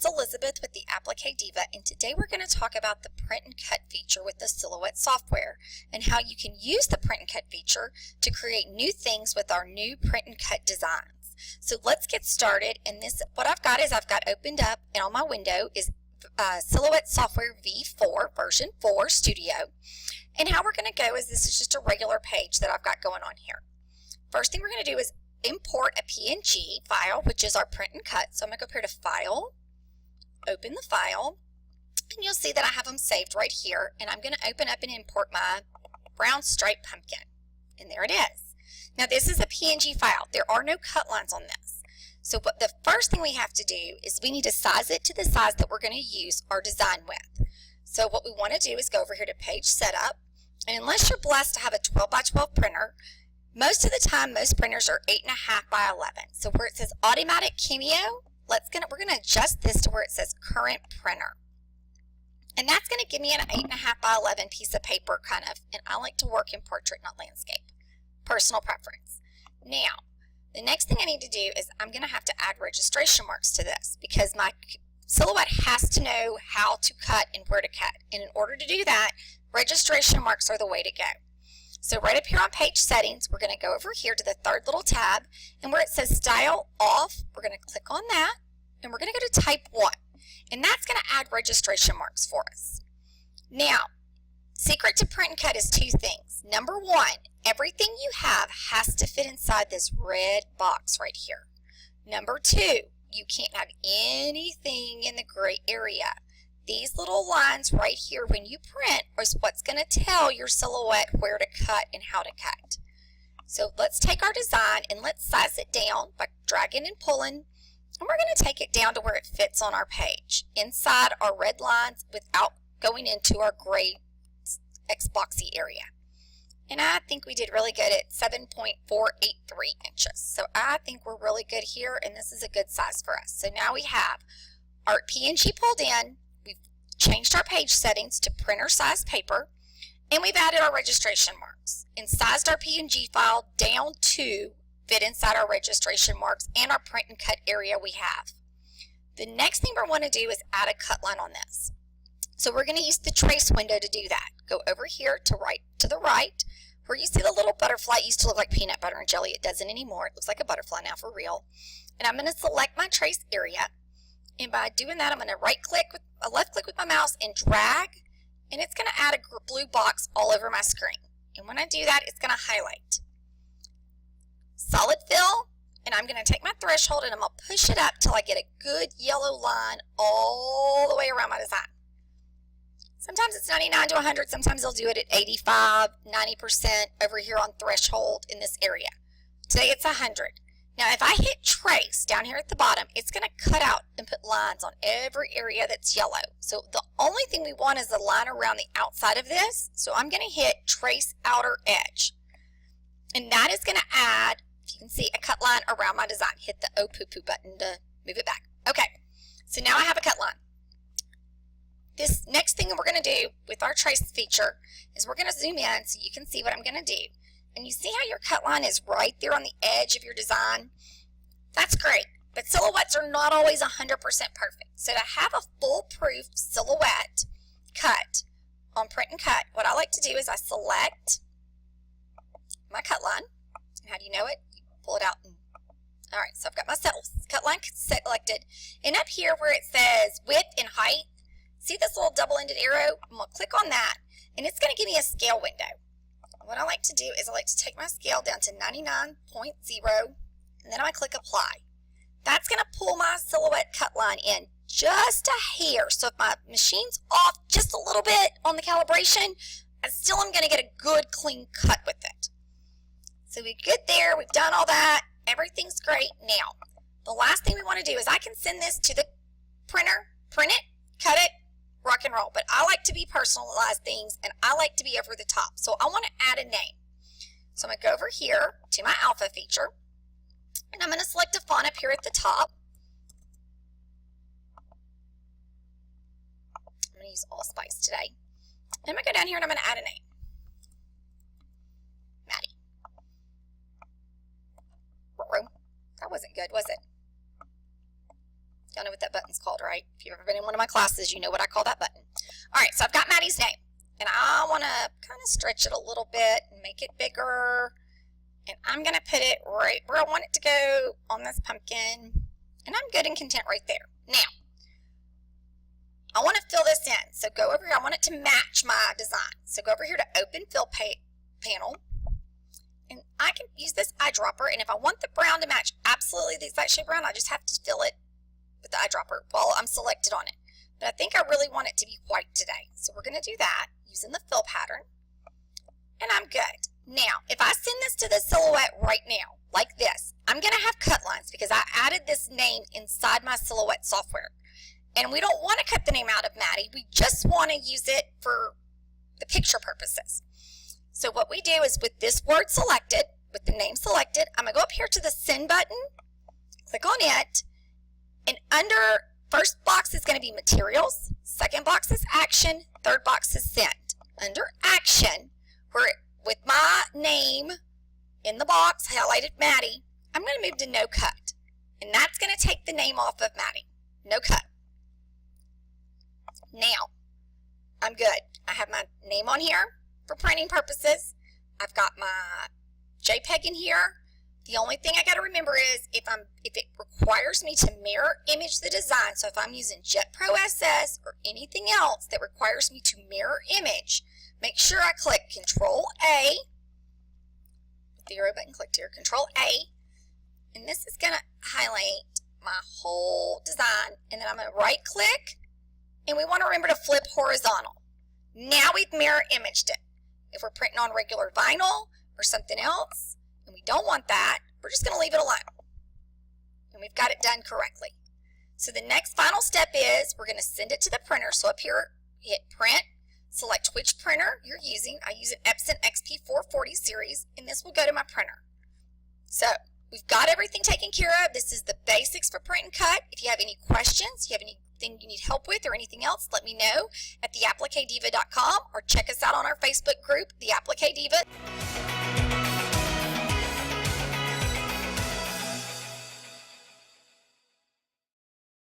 it's Elizabeth with the Applique Diva, and today we're going to talk about the print and cut feature with the Silhouette software and how you can use the print and cut feature to create new things with our new print and cut designs. So let's get started. And this, what I've got opened up, and on my window is Silhouette software V4 version 4 Studio. And how we're going to go is this is just a regular page that I've got going on here. First thing we're going to do is import a PNG file, which is our print and cut. So I'm going to go up here to File, open the file, and you'll see that I have them saved right here. And I'm going to open up and import my brown striped pumpkin. And there it is. Now this is a PNG file. There are no cut lines on this. So the first thing we have to do is we need to size it to the size that we're going to use our design with. So what we want to do is go over here to Page Setup. And unless you're blessed to have a 12 by 12 printer, most of the time, most printers are 8.5 by 11. So where it says Automatic Cameo, we're going to adjust this to where it says Current Printer. And that's going to give me an 8.5 by 11 piece of paper kind of, and I like to work in portrait, not landscape. Personal preference. Now, the next thing I need to do is I'm going to have to add registration marks to this because my Silhouette has to know how to cut and where to cut. And in order to do that, registration marks are the way to go. So right up here on Page Settings, we're going to go over here to the third little tab, and where it says Style Off, we're going to click on that, and we're going to go to Type 1, and that's going to add registration marks for us. Now, secret to print and cut is two things. Number one, everything you have has to fit inside this red box right here. Number two, you can't have anything in the gray area. These little lines right here when you print is what's going to tell your Silhouette where to cut and how to cut. So let's take our design and let's size it down by dragging and pulling, and we're going to take it down to where it fits on our page inside our red lines without going into our gray Xboxy area. And I think we did really good at 7.483 inches. So I think we're really good here, and this is a good size for us. So now we have our PNG pulled in, we've changed our page settings to printer size paper, and we've added our registration marks and sized our PNG file down to fit inside our registration marks and our print and cut area we have. The next thing we want to do is add a cut line on this. So we're going to use the trace window to do that. Go over here to the right, where you see the little butterfly. It used to look like peanut butter and jelly. It doesn't anymore. It looks like a butterfly now for real. And I'm going to select my trace area. And by doing that, I'm going to left click with my mouse and drag. And it's going to add a blue box all over my screen. And when I do that, it's going to highlight. Solid fill. And I'm going to take my threshold and I'm going to push it up till I get a good yellow line all the way around my design. Sometimes it's 99 to 100, sometimes they'll do it at 85, 90% over here on threshold in this area. Today it's 100. Now if I hit trace down here at the bottom, it's going to cut out and put lines on every area that's yellow. So the only thing we want is the line around the outside of this. So I'm going to hit trace outer edge. And that is going to add, if you can see, a cut line around my design. Hit the oh poo poo button to move it back. Okay, so now I have a cut line. This next thing we're going to do with our trace feature is we're going to zoom in so you can see what I'm going to do. And you see how your cut line is right there on the edge of your design? That's great, but Silhouettes are not always 100% perfect. So to have a foolproof Silhouette cut on print and cut, what I like to do is I select my cut line. And how do you know it? You pull it out. All right, so I've got my cut line selected. And up here where it says width and height, see this little double-ended arrow? I'm going to click on that, and it's going to give me a scale window. What I like to do is I like to take my scale down to 99.0, and then I click Apply. That's going to pull my Silhouette cut line in just a hair. So if my machine's off just a little bit on the calibration, I still am going to get a good, clean cut with it. So we're good there. We've done all that. Everything's great. Now, the last thing we want to do is I can send this to the printer, print it, cut it, rock and roll. But I like to be personalized things, and I like to be over the top. So I want to add a name. So I'm going to go over here to my alpha feature, and I'm going to select a font up here at the top. I'm going to use Allspice today. And I'm going to go down here and I'm going to add a name. Maddie. That wasn't good, was it? Y'all know what that button's called, right? If you've ever been in one of my classes, you know what I call that button. All right, so I've got Maddie's name, and I want to kind of stretch it a little bit and make it bigger, and I'm going to put it right where I want it to go on this pumpkin, and I'm good and content right there. Now, I want to fill this in, so go over here. I want it to match my design. So go over here to Open Fill Panel, and I can use this eyedropper, and if I want the brown to match absolutely the exact shade brown, I just have to fill it with the eyedropper while I'm selected on it. But I think I really want it to be white today, so we're going to do that using the fill pattern, and I'm good. Now, if I send this to the silhouette right now, like this, I'm going to have cut lines because I added this name inside my silhouette software. And we don't want to cut the name out of Maddie. We just want to use it for the picture purposes. So what we do is with this word selected, with the name selected, I'm going to go up here to the send button, click on it, and under first box is going to be materials, second box is action, third box is send. Under action, with my name in the box highlighted Maddie, I'm going to move to no cut. And that's going to take the name off of Maddie. No cut. Now, I'm good. I have my name on here for printing purposes. I've got my JPEG in here. The only thing I got to remember is if it requires me to mirror image the design, so if I'm using JetPro SS or anything else that requires me to mirror image, make sure I click Control A, with the arrow button clicked here, Control A, and this is going to highlight my whole design, and then I'm going to right click, and we want to remember to flip horizontal. Now we've mirror imaged it. If we're printing on regular vinyl or something else, and we don't want that, we're just going to leave it alone. And we've got it done correctly. So the next final step is we're going to send it to the printer. So up here, hit Print, select which printer you're using. I use an Epson XP440 series, and this will go to my printer. So we've got everything taken care of. This is the basics for print and cut. If you have any questions, you have anything you need help with or anything else, let me know at theappliquediva.com or check us out on our Facebook group, The Applique Diva.